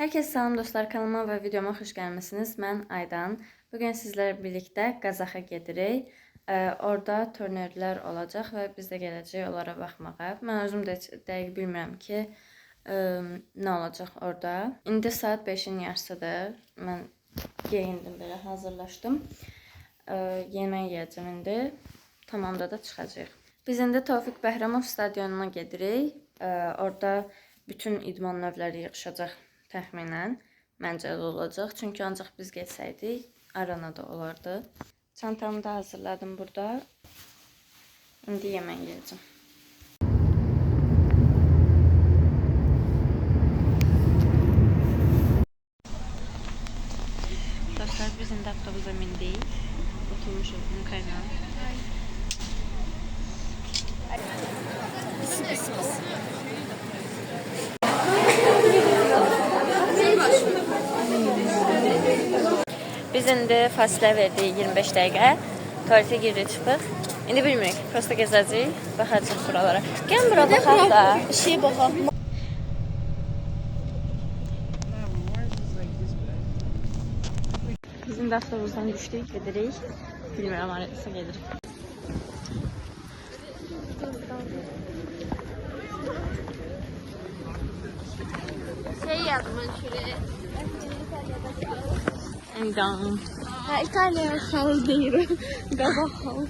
Herkese salam dostlar, kanalıma və videoma xoş gəlmisiniz. Mən Aydan. Bugün sizlərlə birlikdə Qazaxa gedirik. Orada turnirlər olacaq və biz də gələcəyik onlara baxmağa. Mən özüm də dəqiq bilmirəm ki, nə olacaq orada. İndi saat 5-in yarısıdır. Mən geyindim, belə hazırlaşdım. Yemək yeyəcəm indi. Tamamda da çıxacağıq. Biz indi Tofiq Bəhramov stadionuna gedirik. Orada bütün idman növləri yığışacaq. Təxminən məncə də olacaq. Çünki ancaq biz getsəydik, arenada olardı. Çantamı da hazırladım burada. İndi yemək yeyəcəm. Dostlar, biz indi avtobusa mindik. Oturmuşuq Mukayla. Biz indi fasilə verdik 25 dəqiqə. Tualetə giririk, çıxıq. İndi bilmirik, prosta gəzəcəyik, baxacaq buralara. Gəlin bura baxaq da. Şey baxaq. Biz indi avtobusdan düşdük, gedirik. Bilmirəm, arası gedirik. Şey yazmış şuraya. İndan. Ha, İtalya halı değil. Gaba halı.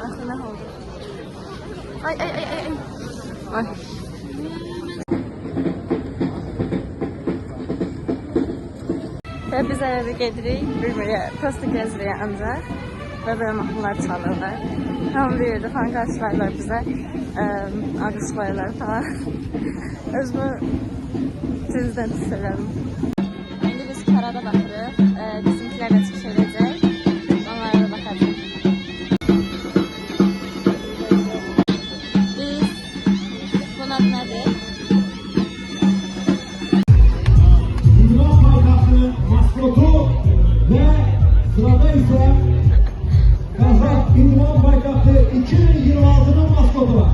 Aslında ne oldu? Ay. Ay. Və biz eve gedirik, bir-birə prosta gəzirik ancaq və belə mahnılar çalırlar. Tam bir yerdə falan qarşılayırlar bizə, alqışlayırlar falan. Özümü sizdən pis elədim. İndi biz karada baxırıq, bizimkilər də çıxış edəcək, onlara da baxacaq. Bunun adı nədir? Maskotu ve sırada ise Kazak İdman Baykahtı 2026'nın maskotu var.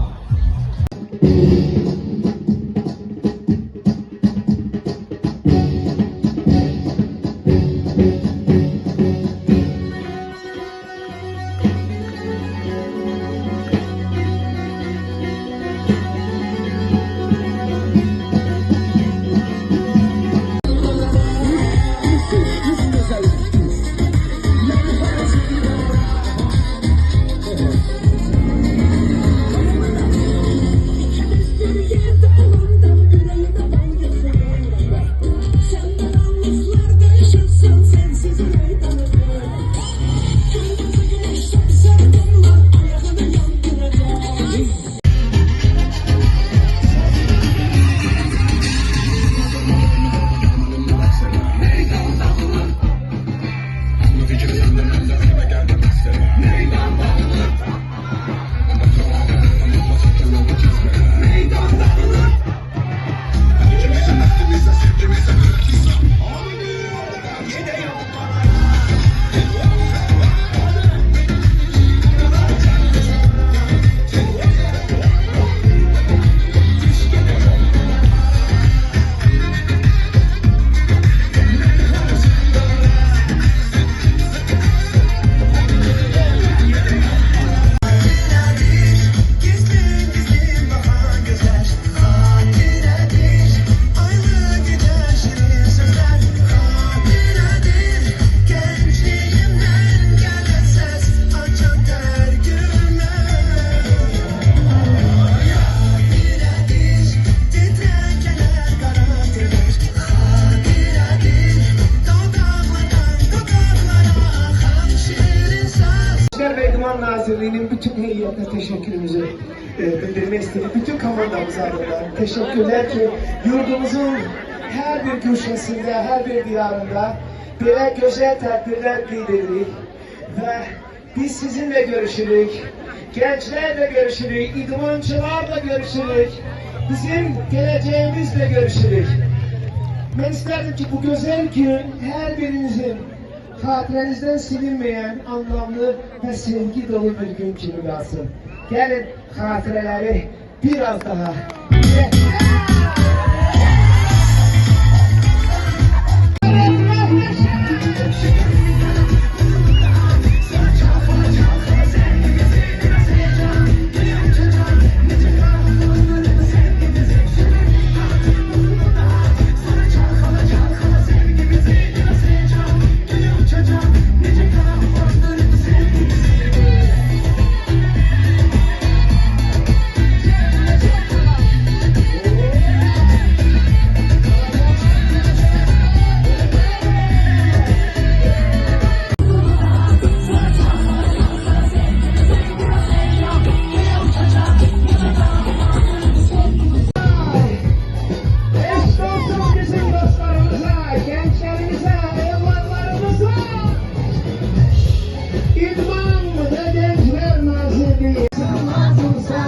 Nazirliği'nin bütün heyetine teşekkürümüzü bildirmek istedim. Bütün komandamız adına teşekkürler ki yurdumuzun her bir köşesinde, her bir diyarında böyle güzel tedbirler qeyd edirik Ve biz sizinle görüşürük. Gençlerle görüşürük. İdmançılarla görüşürük. Bizim geleceğimizle görüşürük. Ben isterdim ki bu güzel gün her birinizin hatıranızdan silinmeyen anlamlı ve sevgi dolu bir gün gibi kalsın. Gelin hatıraları biraz daha. Eş dostum bizim dostlarımıza, gençlerimize, evlatlarımıza, İdman ve Gençler Nazırlığı lazımsa,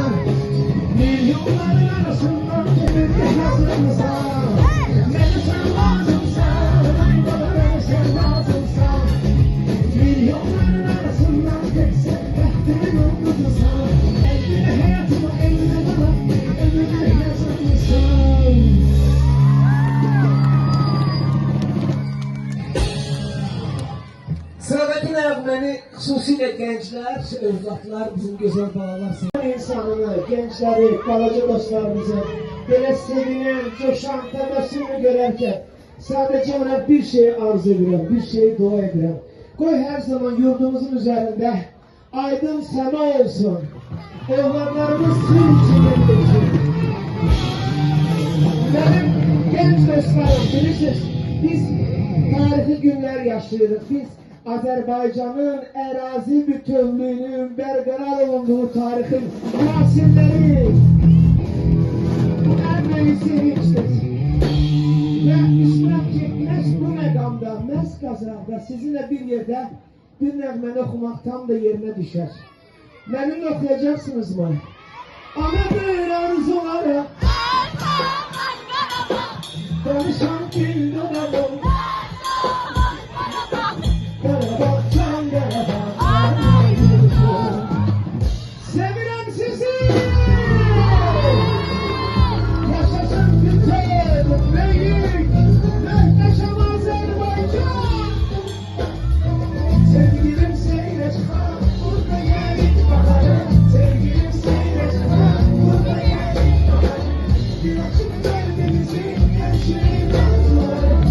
milyonların arasından tebrik yazılmışsa, beni sen lazımsa, beni sen lazımsa, milyonların arasından tek sen behtini unutmuşsa, eline hayatıma eline bana, ömrüne yazılmışsa. Sıradaki nəğməni xüsusilə gənclər, övladlar, bizim gözəl balalar, insanını, gençləri, balaca dostlarımızı belə sevinən, coşan, təbəssümü görərkən sadəcə ona bir şey arzu edirəm, bir şey dua edirəm. Qoy hər zaman yurdumuzun üzərində aydın səma olsun, evladlarımız sır içində olsun. Benim genç dostlarım, bilirsiniz, biz tarixi günler yaşayırıq, biz Azərbaycanın ərazi bütünlüyünün bərqərar olunduğu tarixin nasilləri bu ən böyük sevinçdir. Və iştirak etmək bu məqamda məhz qaza və sizinlə bir yerdə bir nəğməni oxumaq tam da yerinə düşər. Mənimlə oxuyacaqsınızmı? Anadır arzuları danışan gül dolanım. Sevirem sizi. Yaşasın bütün büyük muhteşem Azerbaycan. Sevgilim seyre çıkar, burada yerik bakarım. Sevgilim seyre çıkar, burada yerik bakarım. Bir açık kalbimizi her şeyi razılarım.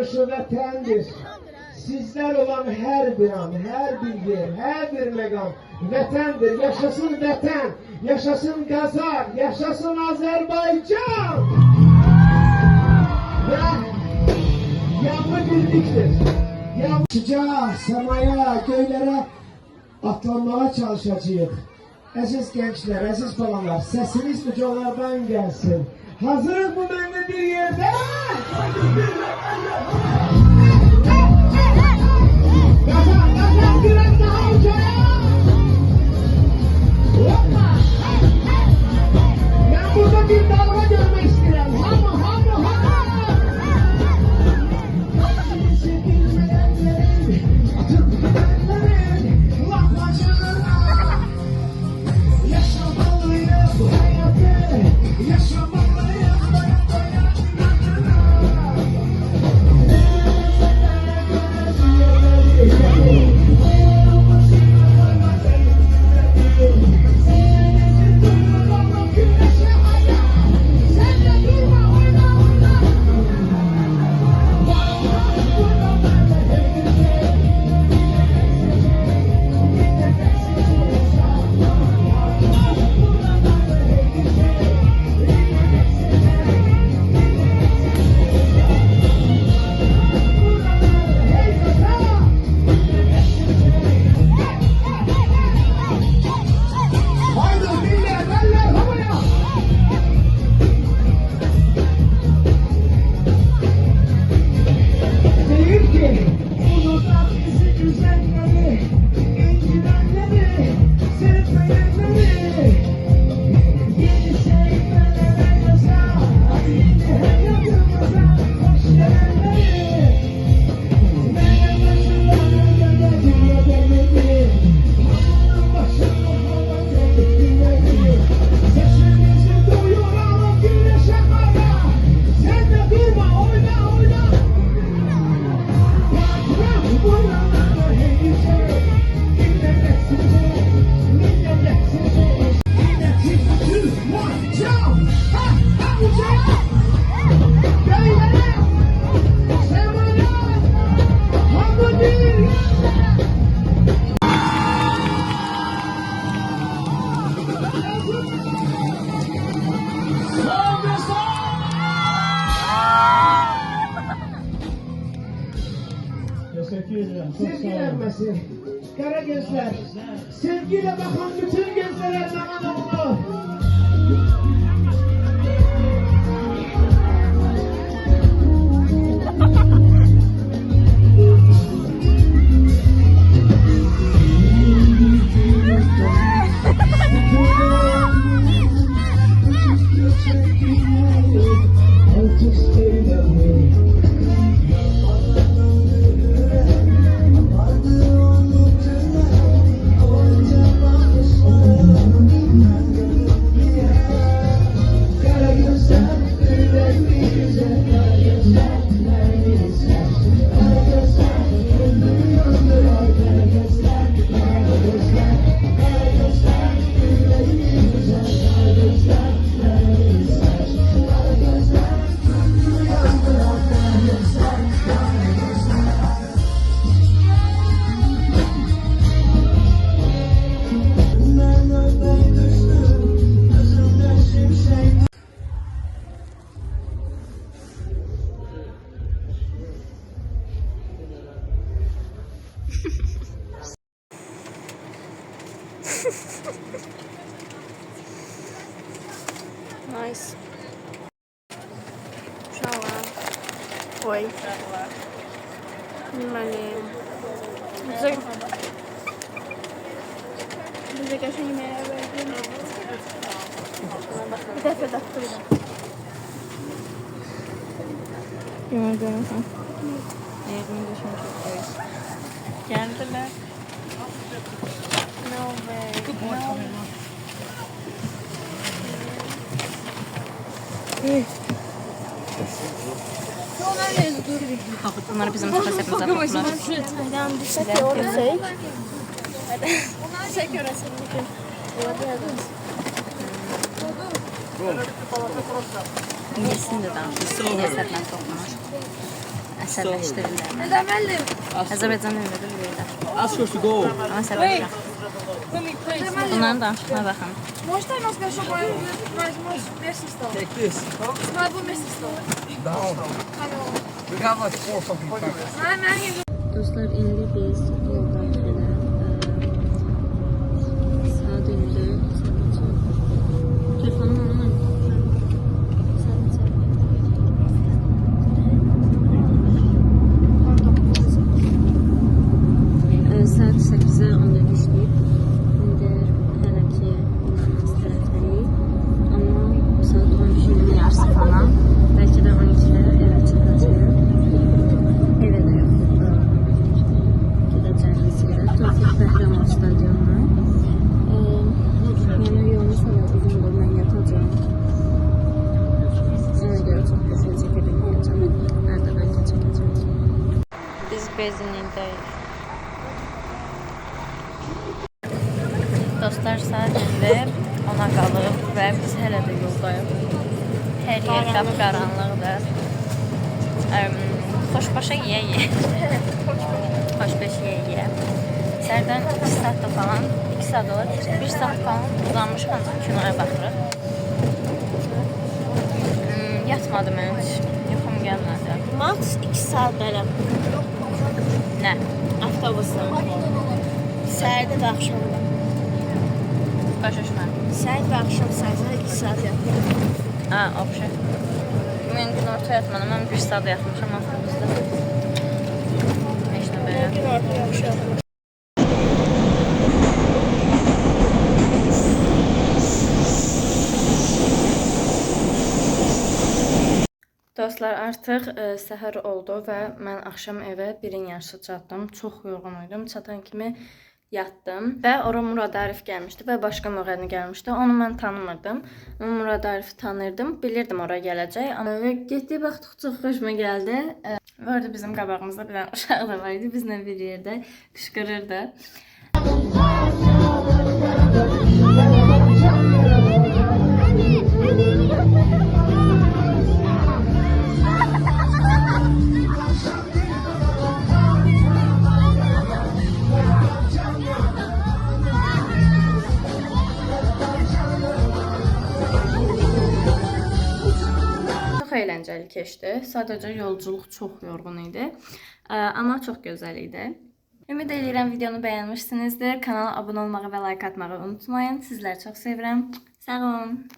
yarışı vətəndir. Sizler olan her bir an, her bir yer, her bir mekan vətəndir. Yaşasın vətən, yaşasın Qazaq, yaşasın Azərbaycan. Ve yanlı birliktir. Sıcağa, semaya, göylere atlanmaya çalışacağız. Aziz gençler, aziz balalar, sesiniz ucalardan gelsin. Hazırız mı benimle bir yerde? Gazan biraz daha ucaya. Hoppa. Ben burada bir dalga görmek istiyorum. Hama. Sevgilenmesin. Kara gözler. Sevgiyle bakan bütün gözlere bana olur. Nice. Uşaqlar. Oy. Deməli. Bizə qəşəng yeməyə verdim. Bir dəfə də tuturdum. Yemək görürsən. Yerini düşünmüşük. Geldiler. No way. Bunlar bizim kafasımıza baktılar. Çaydan bir şey orasayık. Çek orasını bugün. İkisini de danışmış. Lezzetlen toplamış. əsəbləşdirirlər. Neden müəllim? Azərbaycan dilində də bilirlər. Ask her to go. Amma səbəblər. Bunların danışığına baxın. Можно я скажу, возьмешь вместе стол? Take this. Смогу вместе стол. Down. We have like 4 fucking packets. Dostlar, indi biz yoldan xələ saat indi telefonum onunla saat 8-ə 10 dəqiqə işləyib. İndi hələ ki istərətməyik. Amma saat 12-nin yarısı falan. Bəlkə də 12-də evə çıxacaq. Evə də yox. Gedəcəyimiz yerə. Tofiq Bəhrəmov stadionuna. Yəni yolun sonra uzundur, mən yatacağım. Ona görə çox qəşəng çəkə bilməyəcəm. Nerede bəlkə çəkəcəm. Biz benzinlikdəyik. Dostlar, saat indi 10'a qalıb və biz hələ də yoldayıq. Hər yer qapqaranlıqdır. Xoş-xoşa yeyə. Xoş-beş yeyə. Sərdən 2 saatda falan, 2 saat olur, 1 saat falan uzanmışıq, kinoya baxırıq. Yatmadım mən heç, yuxum gəlmədi. Max 2 saat belə Nə? avtobusla. Səhərdə və axşamda. Başa düşmədim. Səhər və axşam sayısında 2 saat yatdım. Ha, obşe. Mən gün orta yatmadım, mən 1 saat yatmışam avtobusda. Heç nə belə. Gün orta yaxşı. Dostlar, artıq səhər oldu və mən axşam evə 1-in yarısı çatdım. Çox yorğun idim. Çatan kimi yatdım və ora Murad Arif gəlmişdi və başqa müğənni gəlmişdi. Onu mən tanımırdım. Mən Murad Arifi tanırdım. Bilirdim ora gələcək. Amma getdiyi baxdıq çox xoşuma gəldi. Və orada bizim qabağımızda bir dənə uşaq da var idi. Bizlə bir yerdə qışqırırdı. Çox əyləncəli keçdi. Sadəcə yolculuq çox yorğun idi. Amma çox gözəl idi. Ümid edirəm videonu bəyənmişsinizdir. Kanala abunə olmağı və like atmağı unutmayın. Sizləri çox sevirəm. Sağ olun.